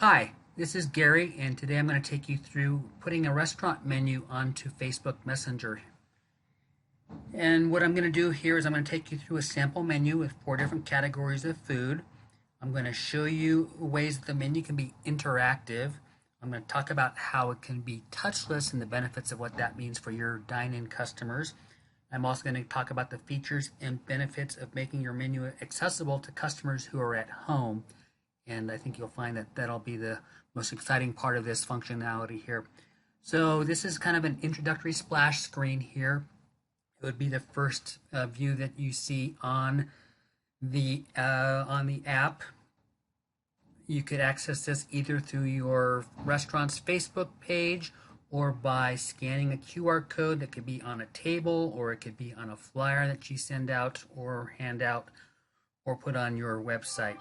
Hi, this is Gary, and today I'm going to take you through putting a restaurant menu onto Facebook Messenger. And what I'm going to do here is I'm going to take you through a sample menu with 4 different categories of food. I'm going to show you ways that the menu can be interactive. I'm going to talk about how it can be touchless and the benefits of what that means for your dine-in customers. I'm also going to talk about the features and benefits of making your menu accessible to customers who are at home. And I think you'll find that that'll be the most exciting part of this functionality here. So this is kind of an introductory splash screen here. It would be the first view that you see on the app. You could access this either through your restaurant's Facebook page or by scanning a QR code that could be on a table, or it could be on a flyer that you send out or hand out or put on your website.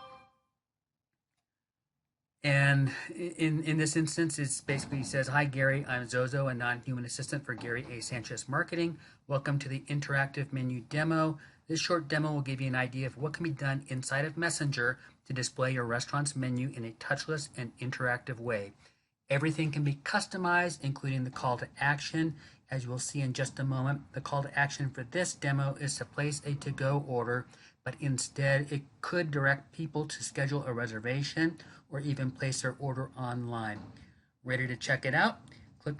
And in this instance, it basically says, "Hi Gary, I'm Zozo, a non-human assistant for Gary A. Sanchez Marketing. Welcome to the interactive menu demo. This short demo will give you an idea of what can be done inside of Messenger to display your restaurant's menu in a touchless and interactive way. Everything can be customized, including the call to action. As you will see in just a moment, the call to action for this demo is to place a to-go order, but instead it could direct people to schedule a reservation or even place their order online. Ready to check it out? Click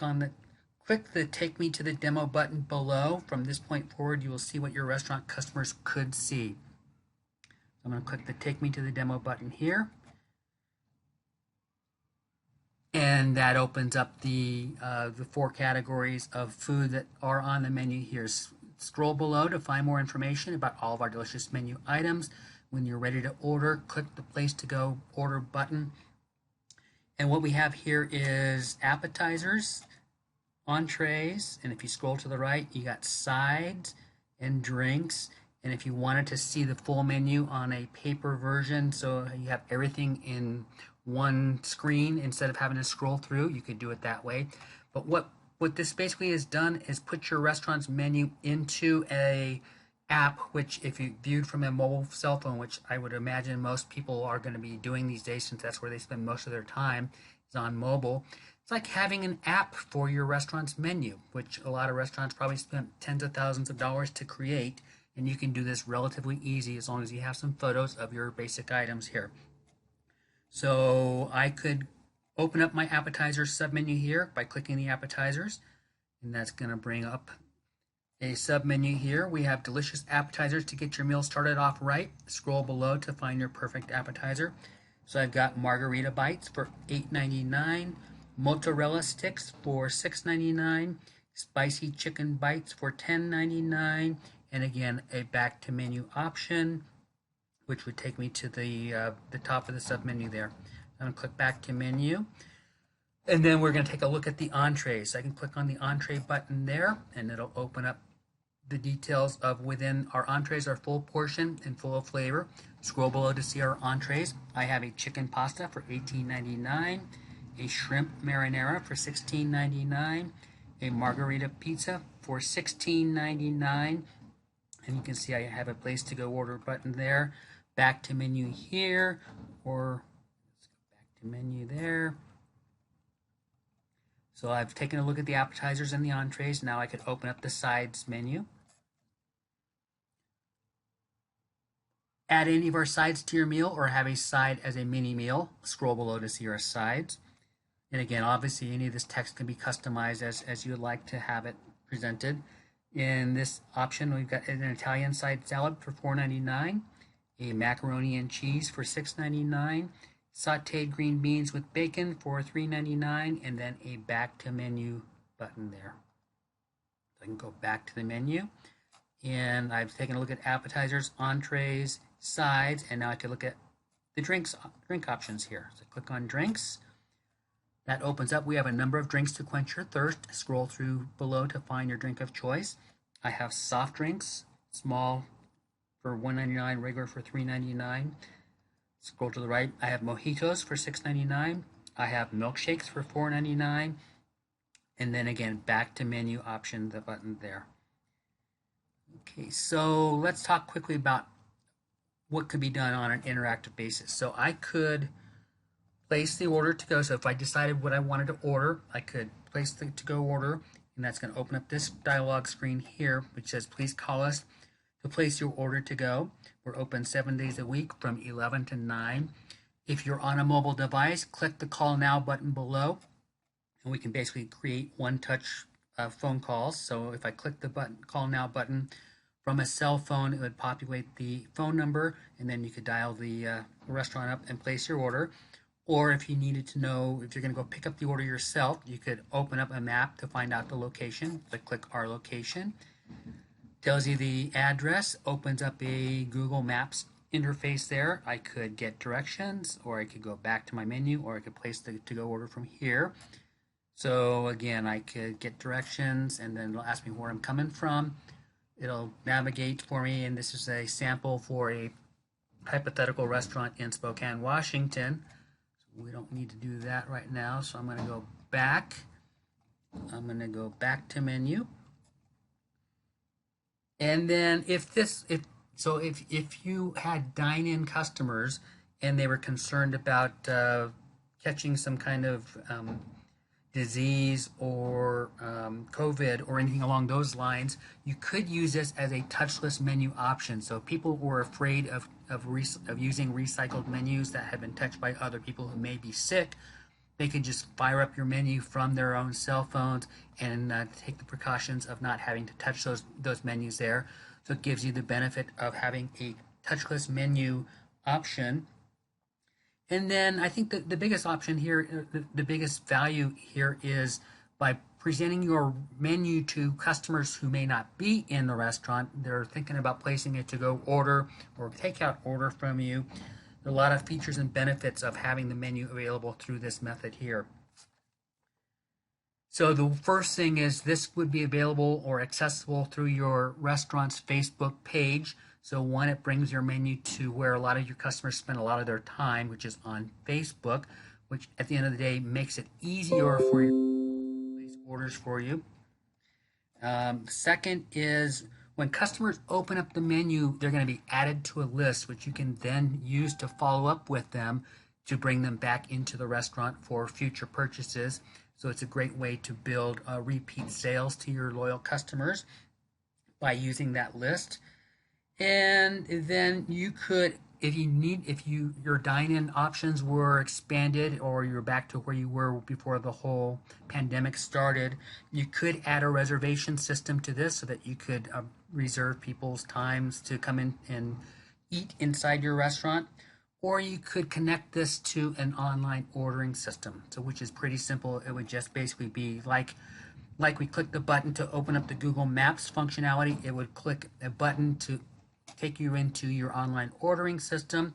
the Take Me to the Demo button below. From this point forward, you will see what your restaurant customers could see. I'm going to click the Take Me to the Demo button here. And that opens up the 4 categories of food that are on the menu here. Scroll below to find more information about all of our delicious menu items. When you're ready to order, click the Place to Go Order button. And what we have here is appetizers, entrees, and if you scroll to the right, you got sides and drinks. And if you wanted to see the full menu on a paper version, so you have everything in one screen instead of having to scroll through, you could do it that way. But what this basically has done is put your restaurant's menu into a app, which if you viewed from a mobile cell phone, which I would imagine most people are going to be doing these days since that's where they spend most of their time, is on mobile. It's like having an app for your restaurant's menu, which a lot of restaurants probably spent tens of thousands of dollars to create, and you can do this relatively easy as long as you have some photos of your basic items here. So I could open up my appetizer submenu here by clicking the appetizers, and that's going to bring up a submenu here. We have delicious appetizers to get your meal started off right. Scroll below to find your perfect appetizer. So I've got margarita bites for $8.99, mozzarella sticks for $6.99, spicy chicken bites for $10.99, and again a back to menu option, which would take me to the top of the submenu there. I'm going to click back to menu. And then we're going to take a look at the entrees. So I can click on the entree button there, and it'll open up the details of within our entrees, our full portion and full of flavor. Scroll below to see our entrees. I have a chicken pasta for $18.99, a shrimp marinara for $16.99, a margarita pizza for $16.99, and you can see I have a Place to Go Order button there. Back to menu here, or let's go back to menu there. So I've taken a look at the appetizers and the entrees. Now I could open up the sides menu. Add any of our sides to your meal or have a side as a mini meal. Scroll below to see our sides. And again, obviously any of this text can be customized as you would like to have it presented. In this option, we've got an Italian side salad for $4.99, a macaroni and cheese for $6.99, sauteed green beans with bacon for $3.99, and then a back to menu button there. So I can go back to the menu, and I've taken a look at appetizers, entrees, sides, and now I can look at the drink options here. So click on drinks. That opens up. We have a number of drinks to quench your thirst. Scroll through below to find your drink of choice. I have soft drinks, small for $1.99, regular for $3.99. Scroll to the right. I have mojitos for $6.99. I have milkshakes for $4.99. And then again, back to menu option, the button there. Okay, so let's talk quickly about what could be done on an interactive basis. So I could place the order to go. So if I decided what I wanted to order, I could place the to go order, and that's going to open up this dialog screen here, which says please call us to place your order to go. We're open 7 days a week from 11 to 9. If you're on a mobile device, click the call now button below, and we can basically create one-touch phone calls. So if I click the button, call now button from a cell phone, it would populate the phone number, and then you could dial the restaurant up and place your order. Or if you needed to know if you're going to go pick up the order yourself, you could open up a map to find out the location. So click our location. Tells you the address, opens up a Google Maps interface there. I could get directions, or I could go back to my menu, or I could place the to-go order from here. So again, I could get directions, and then it'll ask me where I'm coming from. It'll navigate for me, and this is a sample for a hypothetical restaurant in Spokane, Washington. So we don't need to do that right now, so I'm going to go back. I'm going to go back to menu. And then if you had dine-in customers and they were concerned about catching some kind of disease or COVID or anything along those lines, you could use this as a touchless menu option. So if people were afraid of using recycled menus that have been touched by other people who may be sick, they could just fire up your menu from their own cell phones and take the precautions of not having to touch those menus there. So it gives you the benefit of having a touchless menu option. And then I think that the biggest option here, the biggest value here is by presenting your menu to customers who may not be in the restaurant. They're thinking about placing a to-go order or takeout order from you. There are a lot of features and benefits of having the menu available through this method here. So the first thing is this would be available or accessible through your restaurant's Facebook page. So one, it brings your menu to where a lot of your customers spend a lot of their time, which is on Facebook, which at the end of the day makes it easier for you to place orders for you. Second is when customers open up the menu, they're going to be added to a list, which you can then use to follow up with them to bring them back into the restaurant for future purchases. So it's a great way to build repeat sales to your loyal customers by using that list. And then you could, if your dine-in options were expanded or you're back to where you were before the whole pandemic started, you could add a reservation system to this so that you could reserve people's times to come in and eat inside your restaurant. Or you could connect this to an online ordering system, so which is pretty simple. It would just basically be like we click the button to open up the Google Maps functionality. It would click a button to take you into your online ordering system,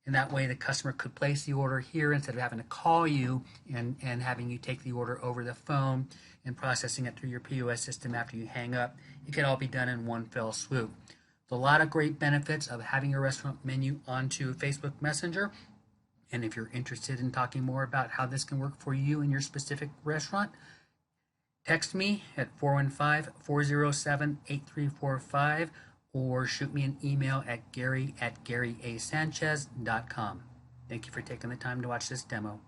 and that way the customer could place the order here instead of having to call you and having you take the order over the phone and processing it through your POS system after you hang up. It could all be done in one fell swoop. So a lot of great benefits of having your restaurant menu onto Facebook Messenger. And if you're interested in talking more about how this can work for you in your specific restaurant, text me at 415-407-8345 or shoot me an email at gary@garyasanchez.com. Thank you for taking the time to watch this demo.